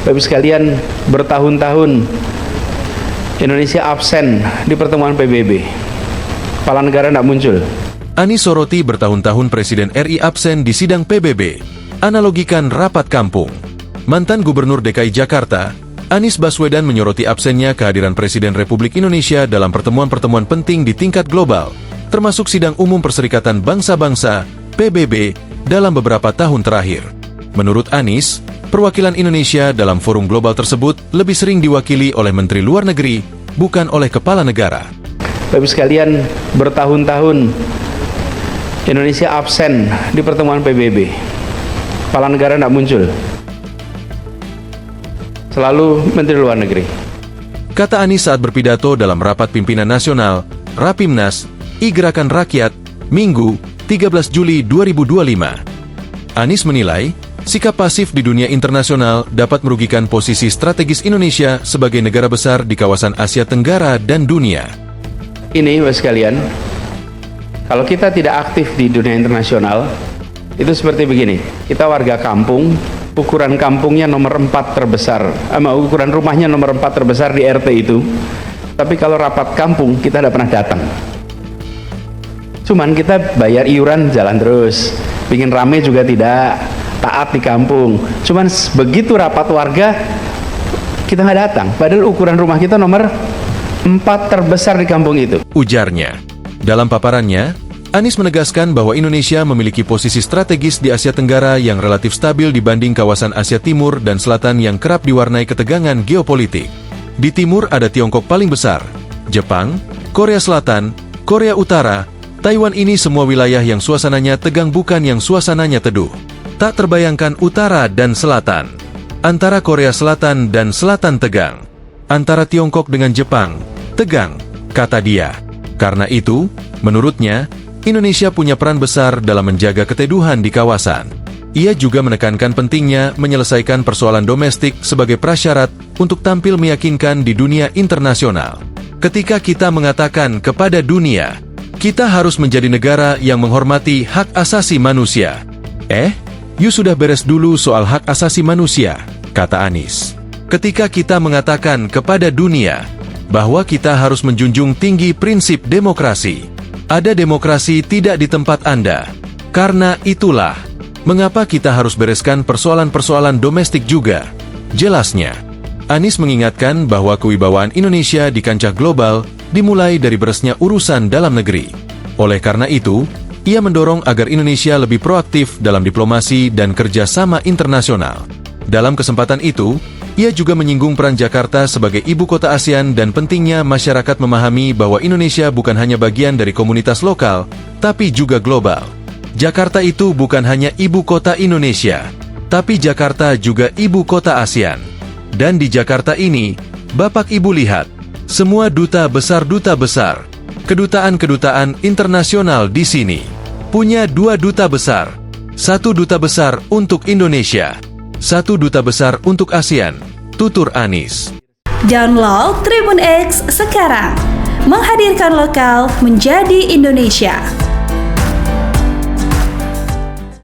Bapak sekalian, bertahun-tahun Indonesia absen di pertemuan PBB. Kepala negara tidak muncul. Anies soroti bertahun-tahun Presiden RI absen di sidang PBB. Analogikan rapat kampung. Mantan Gubernur DKI Jakarta, Anies Baswedan menyoroti absennya kehadiran Presiden Republik Indonesia dalam pertemuan-pertemuan penting di tingkat global, termasuk Sidang Umum Perserikatan Bangsa-Bangsa, PBB, dalam beberapa tahun terakhir. Menurut Anies, perwakilan Indonesia dalam forum global tersebut lebih sering diwakili oleh Menteri Luar Negeri, bukan oleh Kepala Negara. Bapak sekalian, bertahun-tahun Indonesia absen di pertemuan PBB. Kepala negara tidak muncul. Selalu Menteri Luar Negeri. Kata Anies saat berpidato dalam Rapat Pimpinan Nasional, Rapimnas, Gerakan Rakyat, Minggu, 13 Juli 2025. Anies menilai, sikap pasif di dunia internasional dapat merugikan posisi strategis Indonesia sebagai negara besar di kawasan Asia Tenggara dan dunia. Ini, Bapak sekalian, kalau kita tidak aktif di dunia internasional, itu seperti begini. Kita warga kampung, ukuran kampungnya nomor 4 terbesar, ukuran rumahnya nomor 4 terbesar di RT itu. Tapi kalau rapat kampung, kita tidak pernah datang. Cuman kita bayar iuran jalan terus, bikin rame juga tidak, taat di kampung. Cuman begitu rapat warga, kita nggak datang. Padahal ukuran rumah kita nomor 4 terbesar di kampung itu. Ujarnya. Dalam paparannya, Anies menegaskan bahwa Indonesia memiliki posisi strategis di Asia Tenggara yang relatif stabil dibanding kawasan Asia Timur dan Selatan yang kerap diwarnai ketegangan geopolitik. Di timur ada Tiongkok paling besar, Jepang, Korea Selatan, Korea Utara, Taiwan. Ini semua wilayah yang suasananya tegang bukan yang suasananya teduh. Tak terbayangkan utara dan selatan. Antara Korea Selatan dan Selatan tegang. Antara Tiongkok dengan Jepang, tegang, kata dia. Karena itu, menurutnya, Indonesia punya peran besar dalam menjaga keteduhan di kawasan. Ia juga menekankan pentingnya menyelesaikan persoalan domestik sebagai prasyarat untuk tampil meyakinkan di dunia internasional. Ketika kita mengatakan kepada dunia, kita harus menjadi negara yang menghormati hak asasi manusia. You sudah beres dulu soal hak asasi manusia, kata Anies. Ketika kita mengatakan kepada dunia bahwa kita harus menjunjung tinggi prinsip demokrasi, ada demokrasi tidak di tempat Anda. Karena itulah, mengapa kita harus bereskan persoalan-persoalan domestik juga. Jelasnya, Anies mengingatkan bahwa kewibawaan Indonesia di kancah global dimulai dari beresnya urusan dalam negeri. Oleh karena itu, ia mendorong agar Indonesia lebih proaktif dalam diplomasi dan kerjasama internasional. Dalam kesempatan itu, ia juga menyinggung peran Jakarta sebagai ibu kota ASEAN dan pentingnya masyarakat memahami bahwa Indonesia bukan hanya bagian dari komunitas lokal, tapi juga global. Jakarta itu bukan hanya ibu kota Indonesia, tapi Jakarta juga ibu kota ASEAN. Dan di Jakarta ini, Bapak Ibu lihat, semua duta besar, kedutaan-kedutaan internasional di sini, punya 2 duta besar. 1 duta besar untuk Indonesia, 1 duta besar untuk ASEAN, tutur Anies. Download Tribun X sekarang, menghadirkan lokal menjadi Indonesia.